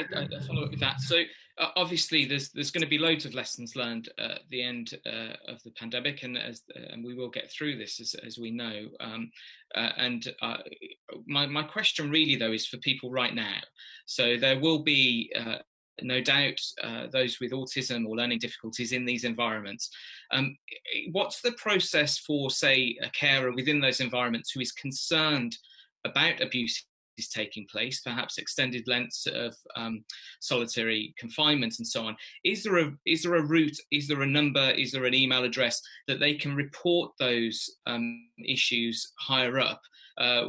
I follow up with that. So obviously, there's going to be loads of lessons learned at the end of the pandemic, and and we will get through this as we know. My question really though is for people right now. So there will be. No doubt, those with autism or learning difficulties in these environments. What's the process for, say, a carer within those environments who is concerned about abuse is taking place, perhaps extended lengths of solitary confinement and so on? Is there a route? Is there a number? Is there an email address that they can report those issues higher up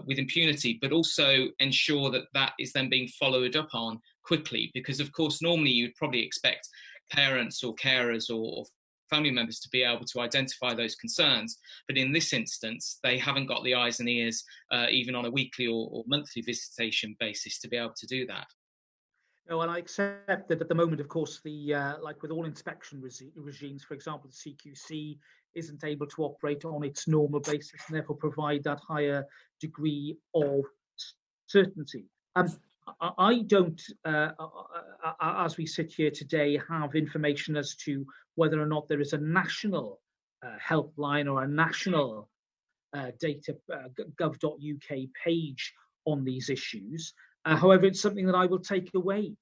with impunity, but also ensure that that is then being followed up on quickly? Because of course, normally you'd probably expect parents or carers or family members to be able to identify those concerns, but in this instance they haven't got the eyes and ears even on a weekly or monthly visitation basis to be able to do that. No, and I accept that at the moment, of course, the like with all inspection regimes, for example, the CQC isn't able to operate on its normal basis and therefore provide that higher degree of certainty. I don't, as we sit here today, have information as to whether or not there is a national helpline or a national data gov.uk page on these issues. However, it's something that I will take away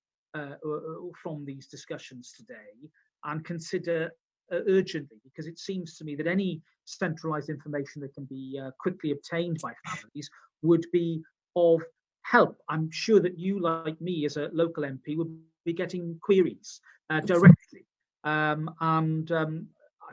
from these discussions today and consider urgently, because it seems to me that any centralised information that can be quickly obtained by families would be of help. I'm sure that you, like me, as a local MP, would be getting queries directly. I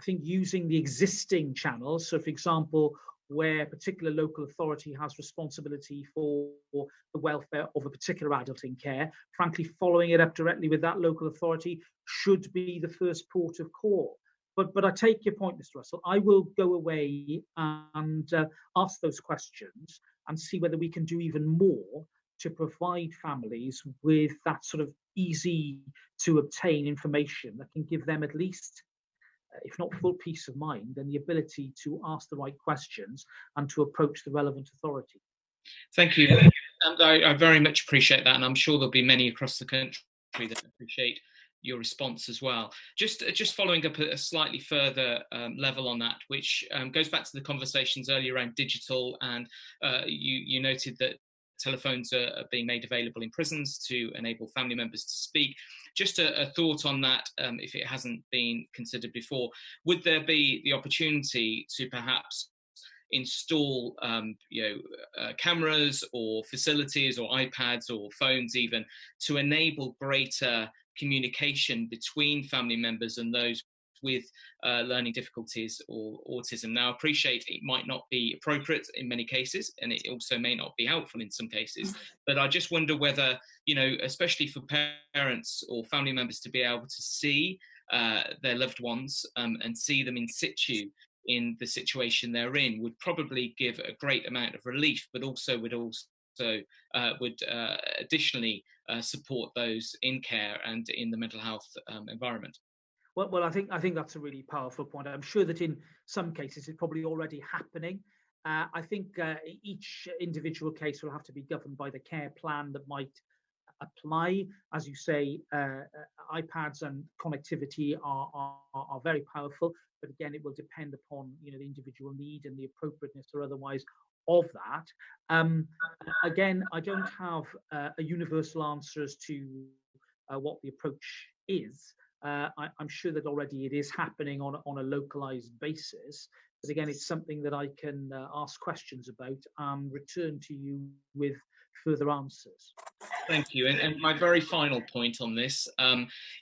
think using the existing channels, so for example, where a particular local authority has responsibility for the welfare of a particular adult in care, frankly, following it up directly with that local authority should be the first port of call. But I take your point, Mr. Russell. I will go away and ask those questions and see whether we can do even more to provide families with that sort of easy to obtain information that can give them at least, if not full peace of mind, then the ability to ask the right questions and to approach the relevant authority. Thank you. And I very much appreciate that, and I'm sure there'll be many across the country that appreciate your response as well. Just following up a slightly further level on that, which goes back to the conversations earlier around digital, and you noted that telephones are being made available in prisons to enable family members to speak. Just a thought on that, if it hasn't been considered before, would there be the opportunity to perhaps install cameras or facilities or iPads or phones even to enable greater communication between family members and those with learning difficulties or autism? Now, I appreciate it might not be appropriate in many cases, and it also may not be helpful in some cases, but I just wonder whether, especially for parents or family members to be able to see their loved ones and see them in situ in the situation they're in would probably give a great amount of relief, but also would additionally support those in care and in the mental health environment. Well, I think that's a really powerful point. I'm sure that in some cases it's probably already happening. I think each individual case will have to be governed by the care plan that might apply. As you say, iPads and connectivity are very powerful, but again, it will depend upon the individual need and the appropriateness or otherwise of that. Again, I don't have a universal answer as to what the approach is. I'm sure that already it is happening on a localized basis. But again, it's something that I can ask questions about and return to you with further answers. Thank you. And my very final point on this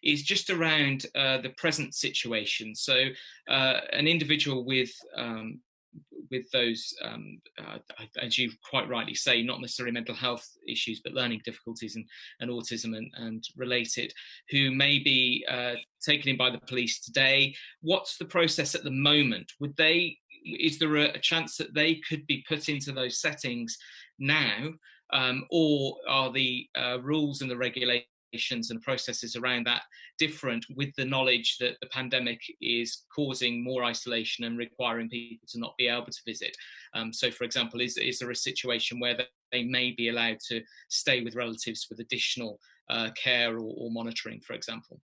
is just around the present situation. So an individual with those, as you quite rightly say, not necessarily mental health issues, but learning difficulties and autism and related, who may be taken in by the police today. What's the process at the moment? Is there a chance that they could be put into those settings now, or are the rules and the regulations and processes around that different, with the knowledge that the pandemic is causing more isolation and requiring people to not be able to visit. So, for example, is there a situation where they may be allowed to stay with relatives with additional care or monitoring, for example?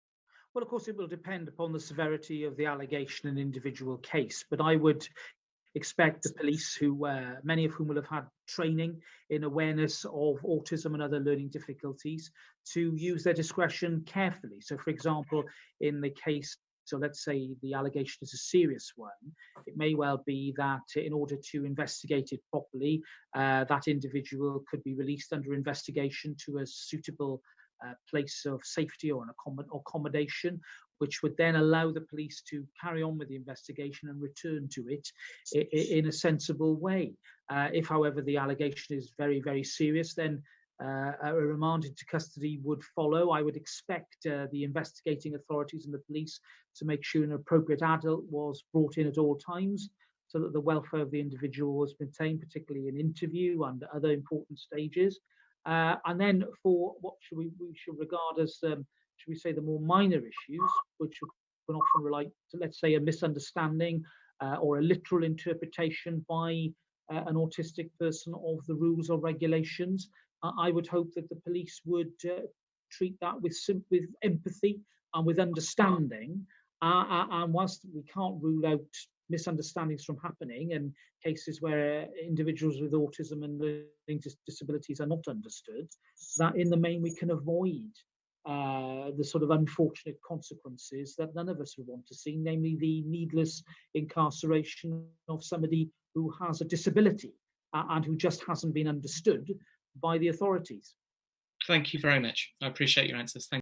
Well, of course, it will depend upon the severity of the allegation and individual case, but I would expect the police, who many of whom will have had training in awareness of autism and other learning difficulties, to use their discretion carefully. So, for example, in the case, so let's say the allegation is a serious one, it may well be that in order to investigate it properly, that individual could be released under investigation to a suitable place of safety or an accommodation, which would then allow the police to carry on with the investigation and return to it in a sensible way. If, however, the allegation is very, very serious, then a remand into custody would follow. I would expect the investigating authorities and the police to make sure an appropriate adult was brought in at all times, so that the welfare of the individual was maintained, particularly in interview and other important stages. And then for what we should regard as, should we say, the more minor issues, which can often relate to, let's say, a misunderstanding or a literal interpretation by an autistic person of the rules or regulations, I would hope that the police would treat that with empathy and with understanding. And whilst we can't rule out misunderstandings from happening and cases where individuals with autism and learning disabilities are not understood, that in the main we can avoid the sort of unfortunate consequences that none of us would want to see, namely the needless incarceration of somebody who has a disability and who just hasn't been understood by the authorities. Thank you very much. I appreciate your answers. Thank you.